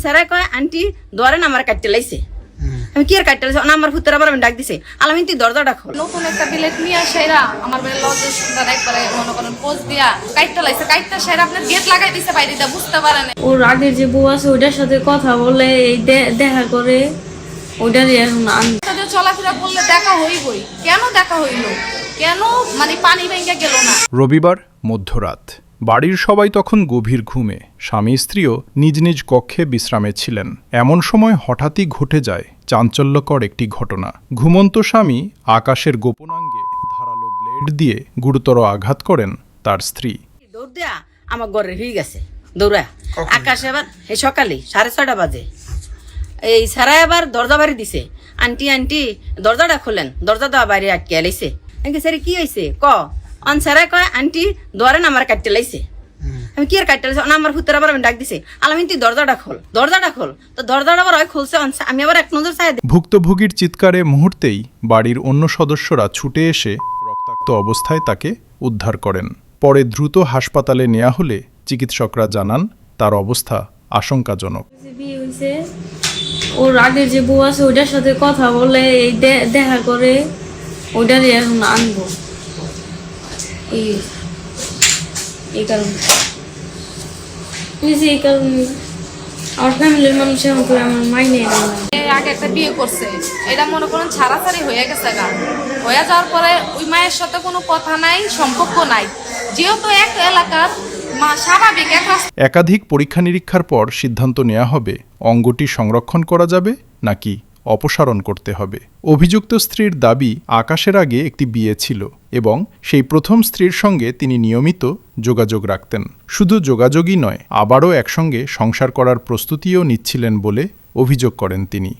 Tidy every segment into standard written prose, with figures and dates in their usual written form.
সেরা কয় আন্টি ধরেন আমার কাটতে লাইছে আমি কি আর কাটতে লাইছে আমার ভূতের আবার আমি ডাক দিছে আলামিন তুই দরজাটা খোল। নতুন একটা বিলেট নিয়ে সেরা আমার বেলা লজে সুন্দর একবারে মনে করেন পোজ দিয়া কাটতে লাইছে কাটতে সেরা আপনার গেট লাগাই দিছে বাইরে দিয়া বুঝতে পারে না। ওর আগের যে বউ আছে ওটার সাথে কথা বলে এই দেখা করে ওটারই এখন চলাফেরা করলে দেখা হইবই। কেন দেখা হইল, কেন মানে পানি ভেঙে গেল না? রবিবার মধ্যরাত, বাড়ির সবাই তখন গভীর ঘুমে, স্বামী স্ত্রীও নিজ নিজ কক্ষে বিশ্রামে ছিলেন। এমন সময় হঠাৎই ঘটে যায় চাঞ্চল্যকর একটি ঘটনা। ঘুমন্ত স্বামী আকাশের গোপনাঙ্গে ধারালো ব্লেড দিয়ে গুরুতর আঘাত করেন তার স্ত্রী। দৌড় দেয়া আমার ঘরে হয়ে গেছে দৌড়া আকাশ এবার এই সকালে 6:30 বাজে এই সারা এবার দরজা বাড়ি দিছে আন্টি আন্টি দরজাটা খোলেন দরজা দেওয়া বাইরে আটকে লাইছে স্যার কি হয়েছে ক অন সারা কয় আন্টি ধরেন আমার কাটতে লাইছে আমি কি আর কাটতে লাইছে আমার ভূতের আবার আমি ডাক দিছে আলামিন তুই দরজাটা খোল তো দরজাটা আবার হয় খুলছে আমি আবার এক নজর চাই। ভুক্তভোগীর চিৎকারে মুহূর্তেই বাড়ির অন্য সদস্যরা ছুটে এসে রক্তাক্ত অবস্থায় তাকে উদ্ধার করেন। পরে দ্রুত হাসপাতালে নেওয়া হলে চিকিৎসকরা জানান তার অবস্থা আশঙ্কাজনক। বিয়ে হয়েছে, ওর আগের যে বউ আছে ওটার সাথে কথা বলে এই দেখা করে ওটারই এখন আনবো এই কারণে আমার ফ্যামিলির মানুষ এখন করে আমার মাইনে আগে একটা বিয়ে করছে, এটা মনে করেন ছাড়াছাড়ি হয়ে গেছে গা। হয়ে যাওয়ার পরে ওই মায়ের সাথে কোনো কথা নাই, সম্পর্ক নাই, যেহেতু এক এলাকার মা স্বাভাবিক একাধিক পরীক্ষা নিরীক্ষার পর সিদ্ধান্ত নেওয়া হবে অঙ্গটি সংরক্ষণ করা যাবে নাকি অপসারণ করতে হবে। অভিযুক্ত স্ত্রীর দাবি আকাশের আগে একটি বিয়ে ছিল এবং সেই প্রথম স্ত্রীর সঙ্গে তিনি নিয়মিত যোগাযোগ রাখতেন। শুধু যোগাযোগই নয়, আবারও একসঙ্গে সংসার করার প্রস্তুতিও নিচ্ছিলেন বলে অভিযোগ করেন তিনি।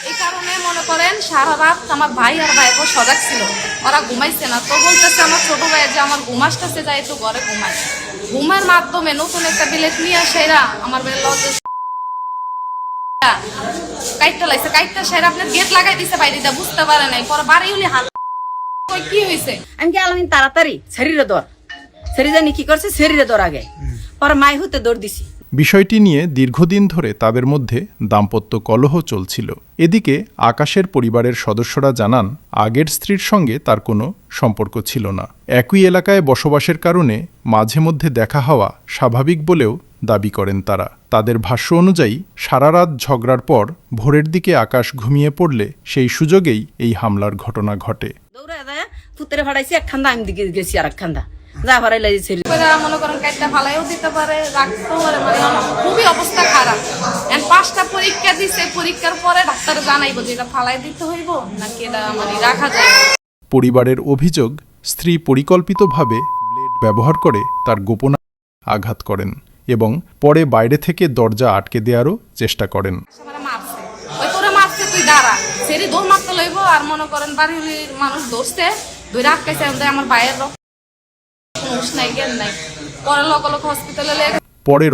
এই কারণে মনে করেন সারা রাত আমার ভাই আর ভাইকে সজাগ ছিল, ওরা ঘুমাইছে না। তো বলতেছে আমার ছোট ভাই যে আমার ঘুমাসতেছে যায় একটু ঘরে ঘুমায়। ঘুমের মাধ্যমে নতুন একটা বিলেট নিয়ে সেরা আমার বেলা লজে কাটতে লাইছে কাটতে সেরা আপনার গেট লাগাই দিছে বাইরে দিয়া বুঝতে পারে নাই। পরে বাড়ি হলি হাত কি হয়েছে আমি কি আলামিন তাড়াতাড়ি শরীরে দর জানি কি করছে শরীরে দর আগে পরে মাই হতে দৌড় দিছি। বিষয়টি নিয়ে দীর্ঘদিন ধরে তাদের মধ্যে দাম্পত্য কলহ চলছিল। এদিকে আকাশের পরিবারের সদস্যরা জানান আগের স্ত্রীর সঙ্গে তার কোনো সম্পর্ক ছিল না। একই এলাকায় বসবাসের কারণে মাঝে মধ্যে দেখা হওয়া স্বাভাবিক বলেও দাবি করেন তারা। তাদের ভাষ্য অনুযায়ী সারা রাত ঝগড়ার পর ভোরের দিকে আকাশ ঘুমিয়ে পড়লে সেই সুযোগেই এই হামলার ঘটনা ঘটে। দৌড়া যায় পুত্রে ফাড়াইছি এক খান্দা আমি দিকে গেছি আর এক খান্দা যা ফাড়াই লাগছে মনে করেন কাটটা ফালাইও দিতে পারে, রাখতেও পারে, মানে খুবই অবস্থা খারাপ। 5টা পরীক্ষা দিছে, পরীক্ষার পরে ডাক্তার জানাইবো যে এটা ফালাই দিতে হইব নাকি এটা মানে রাখা যায়। পরিবারের অভিযোগ স্ত্রী পরিকল্পিতভাবে ব্লেড ব্যবহার করে তার গোপন আঘাত করেন এবং পরে বাইরে থেকে দরজা আটকে দেওয়ারও চেষ্টা করেন। মারছে ওই তোরে মারছে তুই দাঁড়া সেরি দৌড় মারতে লইব আর মনে করেন বাড়ির মানুষ ধরছে ধরে আটকাইছে আমার ভাইয়ের পরে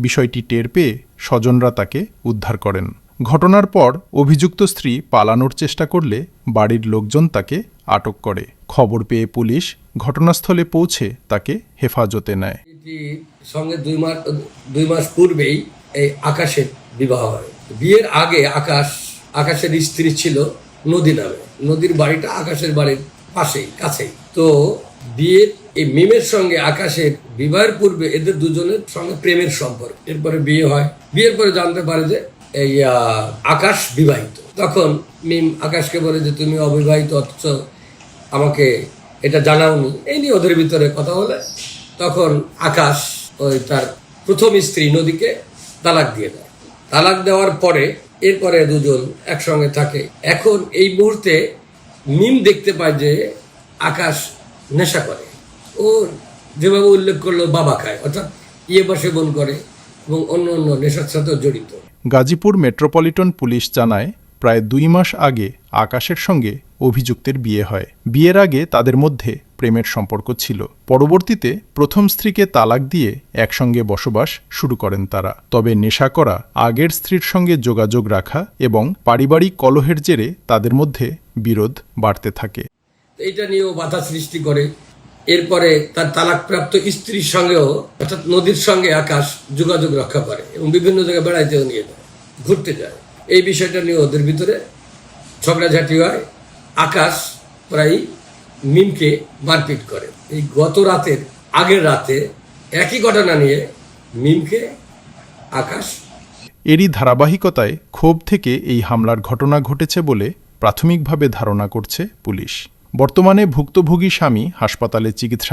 বিষয়টি টের পেয়ে স্বজনরা তাকে উদ্ধার করেন। ঘটনার পর অভিযুক্ত স্ত্রী পালানোর চেষ্টা করলে বাড়ির লোকজন তাকে আটক করে। খবর পেয়ে পুলিশ ঘটনাস্থলে পৌঁছে তাকে হেফাজতে নেয়। সঙ্গে 2 মাস পূর্বেই এই আকাশের বিবাহ হয়। বিয়ের আগে আকাশের স্ত্রী ছিল নদী নামে। নদীর বাড়িটা আকাশের বাড়ির পাশেই কাছেই। তো বিয়ের এই মিমের সঙ্গে আকাশের বিবাহের পূর্বে এদের দুজনের সঙ্গে প্রেমের সম্পর্ক। এরপরে বিয়ে হয়। বিয়ের পরে জানতে পারে যে এই আকাশ বিবাহিত। তখন মিম আকাশকে বলে যে তুমি অবিবাহিত, অথচ আমাকে এটা জানাওনি। এই নিয়ে ওদের ভিতরে কথা হলে তখন আকাশ ওই তার প্রথম স্ত্রী নদীকে তালাক দিয়ে দেয়। তালাক দেওয়ার পরে এরপরে দুজন একসঙ্গে থাকে। এখন এই মুহূর্তে মিম দেখতে পায় যে আকাশ নেশা করে। ও যেভাবে উল্লেখ করলো বাবা খায়, অর্থাৎ ইয়েবা সেবন করে এবং অন্য অন্য নেশার সাথেও জড়িত। গাজীপুর মেট্রোপলিটন পুলিশ জানায় প্রায় 2 মাস আগে আকাশের সঙ্গে অভিযুক্তের বিয়ে হয়। বিয়ের আগে তাদের মধ্যে প্রেমের সম্পর্ক ছিল। পরবর্তীতে প্রথম স্ত্রীকে তালাক দিয়ে একসঙ্গে বসবাস শুরু করেন তারা। তবে নেশা করা, আগের স্ত্রীর সঙ্গে যোগাযোগ রাখা এবং পারিবারিক কলহের জেরে তাদের মধ্যে বিরোধ বাড়তে থাকে। এইটা নিয়েও বাধা সৃষ্টি করে এরপরে তার তালাকপ্রাপ্ত স্ত্রীর সঙ্গেও অর্থাৎ নদীর সঙ্গে আকাশ যোগাযোগ রক্ষা করে এবং বিভিন্ন জায়গায় বেড়াইতেও নিয়ে যায়, ঘুরতে যায়। এই বিষয়টা নিয়ে ওদের ভিতরে ঝগড়াঝাটি হয়। আকাশ প্রায় মিমকে মারপিট করে। এই গত রাতের আগের রাতে একই ঘটনা নিয়ে মিমকে আকাশ এরই ধারাবাহিকতায় ক্ষোভ থেকে এই হামলার ঘটনা ঘটেছে বলে প্রাথমিকভাবে ধারণা করছে পুলিশ। বর্তমানে ভুক্তভোগী স্বামী হাসপাতালে চিকিৎসা